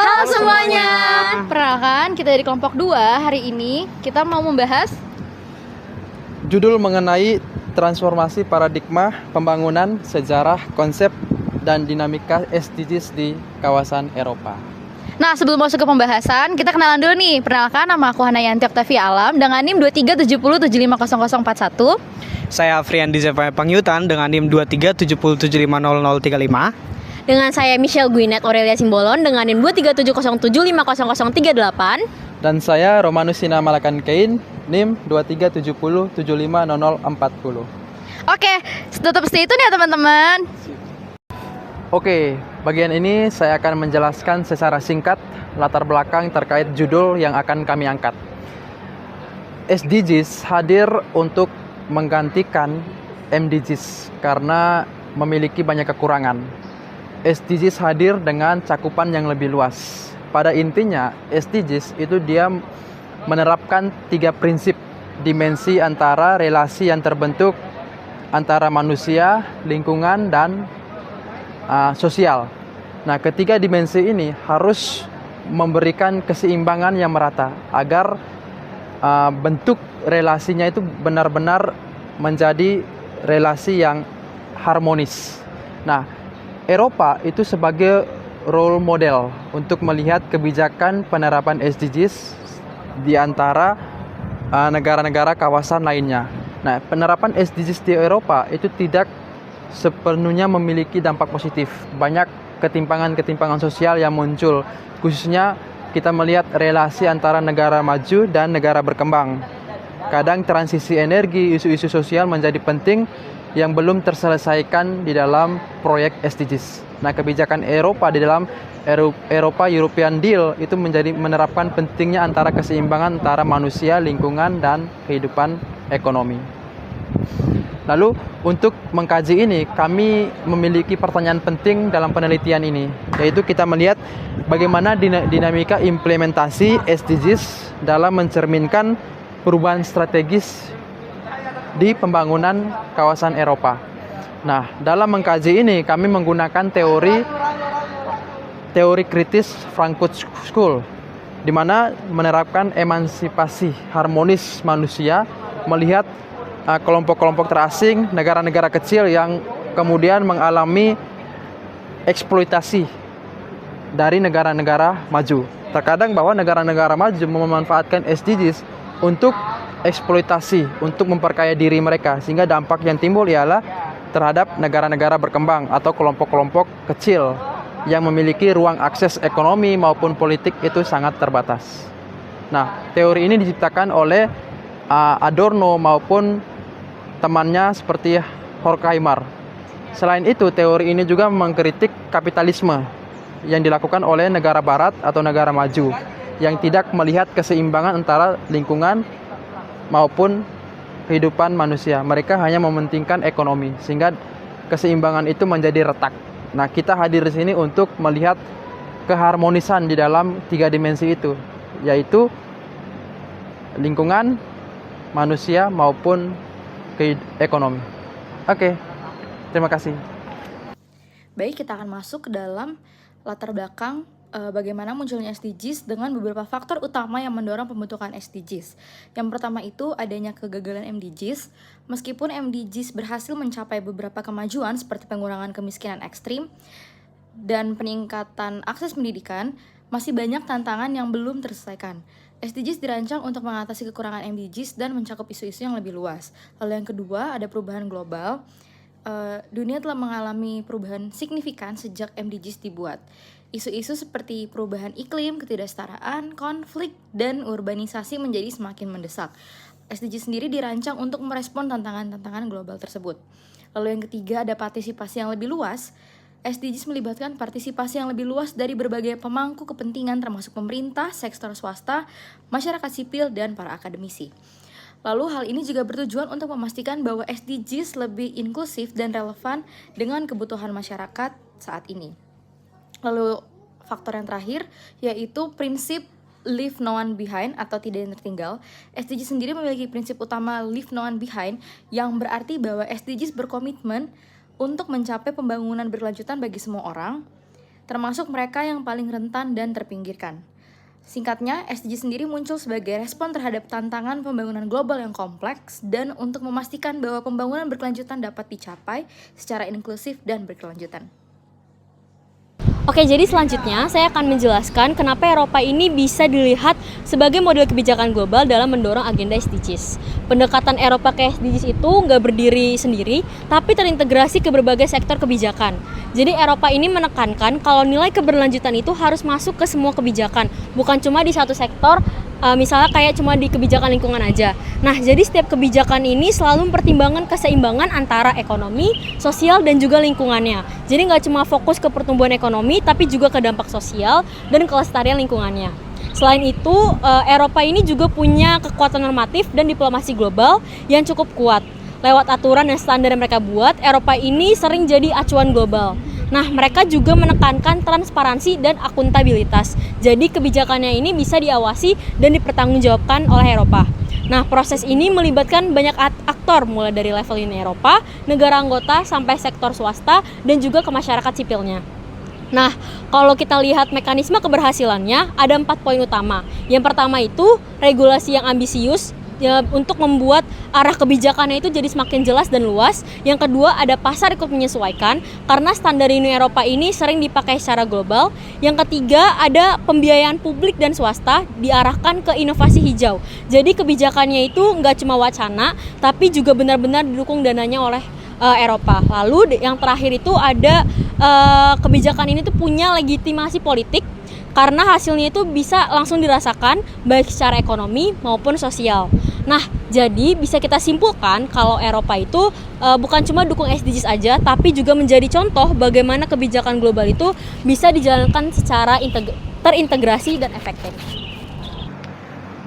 Halo semuanya. Perkenalkan, kita dari kelompok 2. Hari ini kita mau membahas judul mengenai transformasi paradigma pembangunan, sejarah, konsep, dan dinamika SDGs di kawasan Eropa. Nah, sebelum masuk ke pembahasan, kita kenalan dulu nih. Perkenalkan, nama aku Hanayanti Oktavia Alam dengan NIM 2370750041. Saya Afriandi Zefaya Pangyutan dengan NIM 2370750035. Dengan saya Michelle Gwyneth Aurelia Simbolon dengan NIM 2307500038. Dan saya Romanus Sina Malakan Kain, NIM 2370750040. Oke, tetap stay tune ya teman-teman. Oke, bagian ini saya akan menjelaskan secara singkat latar belakang terkait judul yang akan kami angkat. SDGs hadir untuk menggantikan MDGs karena memiliki banyak kekurangan. SDGs hadir dengan cakupan yang lebih luas. Pada intinya, SDGs itu dia menerapkan 3 prinsip dimensi antara relasi yang terbentuk antara manusia, lingkungan, dan sosial. Nah, ketiga dimensi ini harus memberikan keseimbangan yang merata agar bentuk relasinya itu benar-benar menjadi relasi yang harmonis. Nah, Eropa itu sebagai role model untuk melihat kebijakan penerapan SDGs di antara negara-negara kawasan lainnya. Nah, penerapan SDGs di Eropa itu tidak sepenuhnya memiliki dampak positif. Banyak ketimpangan-ketimpangan sosial yang muncul, khususnya kita melihat relasi antara negara maju dan negara berkembang. Kadang transisi energi, isu-isu sosial menjadi penting yang belum terselesaikan di dalam proyek SDGs. Nah, kebijakan Eropa di dalam Eropa European Deal itu menerapkan pentingnya antara keseimbangan antara manusia, lingkungan, dan kehidupan ekonomi. Lalu, untuk mengkaji ini, kami memiliki pertanyaan penting dalam penelitian ini, yaitu kita melihat bagaimana dinamika implementasi SDGs dalam mencerminkan perubahan strategis di pembangunan kawasan Eropa. Nah, dalam mengkaji ini kami menggunakan teori kritis Frankfurt School, di mana menerapkan emansipasi harmonis manusia, melihat kelompok-kelompok terasing, negara-negara kecil yang kemudian mengalami eksploitasi dari negara-negara maju. Terkadang bahwa negara-negara maju memanfaatkan SDGs untuk eksploitasi, untuk memperkaya diri mereka, sehingga dampak yang timbul ialah terhadap negara-negara berkembang atau kelompok-kelompok kecil yang memiliki ruang akses ekonomi maupun politik itu sangat terbatas. Nah, teori ini diciptakan oleh Adorno maupun temannya seperti Horkheimer. Selain itu, teori ini juga mengkritik kapitalisme yang dilakukan oleh negara barat atau negara maju yang tidak melihat keseimbangan antara lingkungan maupun kehidupan manusia. Mereka hanya mementingkan ekonomi, sehingga keseimbangan itu menjadi retak. Nah, kita hadir di sini untuk melihat keharmonisan di dalam 3 dimensi itu, yaitu lingkungan, manusia, maupun ekonomi. Oke, terima kasih. Baik, kita akan masuk ke dalam latar belakang bagaimana munculnya SDGs dengan beberapa faktor utama yang mendorong pembentukan SDGs. Yang pertama itu adanya kegagalan MDGs. Meskipun MDGs berhasil mencapai beberapa kemajuan seperti pengurangan kemiskinan ekstrim dan peningkatan akses pendidikan, masih banyak tantangan yang belum terselesaikan. SDGs dirancang untuk mengatasi kekurangan MDGs dan mencakup isu-isu yang lebih luas. Lalu yang kedua, ada perubahan global. Dunia telah mengalami perubahan signifikan sejak MDGs dibuat. Isu-isu seperti perubahan iklim, ketidaksetaraan, konflik, dan urbanisasi menjadi semakin mendesak. SDGs sendiri dirancang untuk merespon tantangan-tantangan global tersebut. Lalu yang ketiga, ada partisipasi yang lebih luas. SDGs melibatkan partisipasi yang lebih luas dari berbagai pemangku kepentingan termasuk pemerintah, sektor swasta, masyarakat sipil, dan para akademisi. Lalu hal ini juga bertujuan untuk memastikan bahwa SDGs lebih inklusif dan relevan dengan kebutuhan masyarakat saat ini. Lalu faktor yang terakhir yaitu prinsip leave no one behind atau tidak yang tertinggal. SDGs sendiri memiliki prinsip utama leave no one behind yang berarti bahwa SDGs berkomitmen untuk mencapai pembangunan berkelanjutan bagi semua orang termasuk mereka yang paling rentan dan terpinggirkan. Singkatnya, SDGs sendiri muncul sebagai respon terhadap tantangan pembangunan global yang kompleks dan untuk memastikan bahwa pembangunan berkelanjutan dapat dicapai secara inklusif dan berkelanjutan. Oke, jadi selanjutnya saya akan menjelaskan kenapa Eropa ini bisa dilihat sebagai model kebijakan global dalam mendorong agenda SDGs. Pendekatan Eropa ke SDGs itu nggak berdiri sendiri, tapi terintegrasi ke berbagai sektor kebijakan. Jadi Eropa ini menekankan kalau nilai keberlanjutan itu harus masuk ke semua kebijakan, bukan cuma di satu sektor, misalnya kayak cuma di kebijakan lingkungan aja. Nah, jadi setiap kebijakan ini selalu mempertimbangkan keseimbangan antara ekonomi, sosial, dan juga lingkungannya. Jadi nggak cuma fokus ke pertumbuhan ekonomi, tapi juga ke dampak sosial dan kelestarian lingkungannya. Selain itu, Eropa ini juga punya kekuatan normatif dan diplomasi global yang cukup kuat. Lewat aturan dan standar yang mereka buat, Eropa ini sering jadi acuan global. Nah, mereka juga menekankan transparansi dan akuntabilitas. Jadi kebijakannya ini bisa diawasi dan dipertanggungjawabkan oleh Eropa. Nah, proses ini melibatkan banyak aktor, mulai dari level Uni Eropa, negara anggota, sampai sektor swasta, dan juga ke masyarakat sipilnya. Nah, kalau kita lihat mekanisme keberhasilannya, ada 4 poin utama. Yang pertama itu regulasi yang ambisius, ya, untuk membuat arah kebijakannya itu jadi semakin jelas dan luas. Yang kedua, ada pasar ikut menyesuaikan karena standar Uni Eropa ini sering dipakai secara global. Yang ketiga, ada pembiayaan publik dan swasta diarahkan ke inovasi hijau. Jadi kebijakannya itu nggak cuma wacana, tapi juga benar-benar didukung dananya oleh Eropa. Lalu yang terakhir itu ada kebijakan ini tuh punya legitimasi politik karena hasilnya itu bisa langsung dirasakan baik secara ekonomi maupun sosial. Nah, jadi bisa kita simpulkan kalau Eropa itu bukan cuma dukung SDGs aja, tapi juga menjadi contoh bagaimana kebijakan global itu bisa dijalankan secara terintegrasi dan efektif.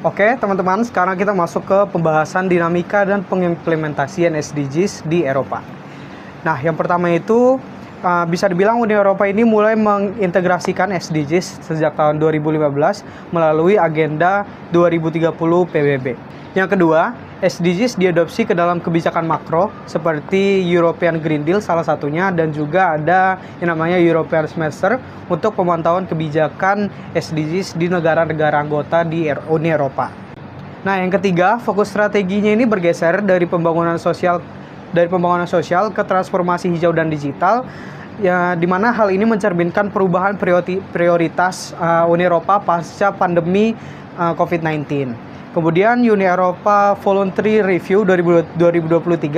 Oke, teman-teman, sekarang kita masuk ke pembahasan dinamika dan pengimplementasian SDGs di Eropa. Nah, yang pertama itu bisa dibilang Uni Eropa ini mulai mengintegrasikan SDGs sejak tahun 2015 melalui Agenda 2030 PBB. Yang kedua, SDGs diadopsi ke dalam kebijakan makro seperti European Green Deal salah satunya, dan juga ada yang namanya European Semester untuk pemantauan kebijakan SDGs di negara-negara anggota di Uni Eropa. Nah, yang ketiga, fokus strateginya ini bergeser dari pembangunan sosial ke transformasi hijau dan digital, ya, di mana hal ini mencerminkan perubahan prioritas Uni Eropa pasca pandemi COVID-19. Kemudian Uni Eropa Voluntary Review 2023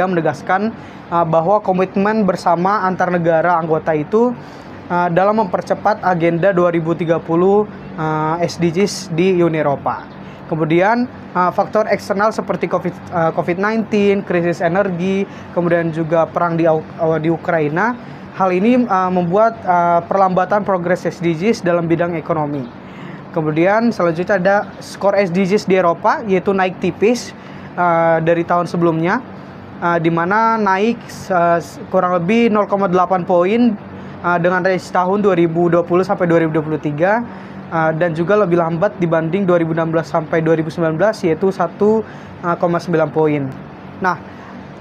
menegaskan bahwa komitmen bersama antar negara anggota itu dalam mempercepat agenda 2030 SDGs di Uni Eropa. Kemudian faktor eksternal seperti COVID-19, krisis energi, kemudian juga perang di Ukraina, hal ini membuat perlambatan progres SDGs dalam bidang ekonomi. Kemudian selanjutnya ada skor SDGs di Eropa, yaitu naik tipis dari tahun sebelumnya, di mana naik kurang lebih 0,8 poin dengan range tahun 2020 sampai 2023, dan juga lebih lambat dibanding 2016 sampai 2019, yaitu 1,9 poin. Nah,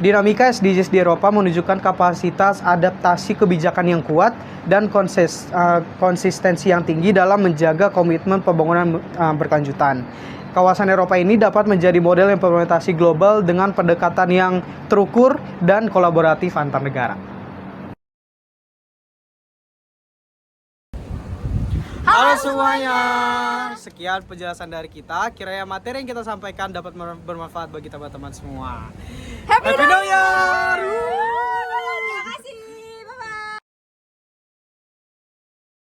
dinamika SDGs di Eropa menunjukkan kapasitas adaptasi kebijakan yang kuat dan konsistensi yang tinggi dalam menjaga komitmen pembangunan berkelanjutan. Kawasan Eropa ini dapat menjadi model implementasi global dengan pendekatan yang terukur dan kolaboratif antar negara. Halo semuanya, sekian penjelasan dari kita. Kiranya materi yang kita sampaikan dapat bermanfaat bagi teman-teman semua. Happy New Year!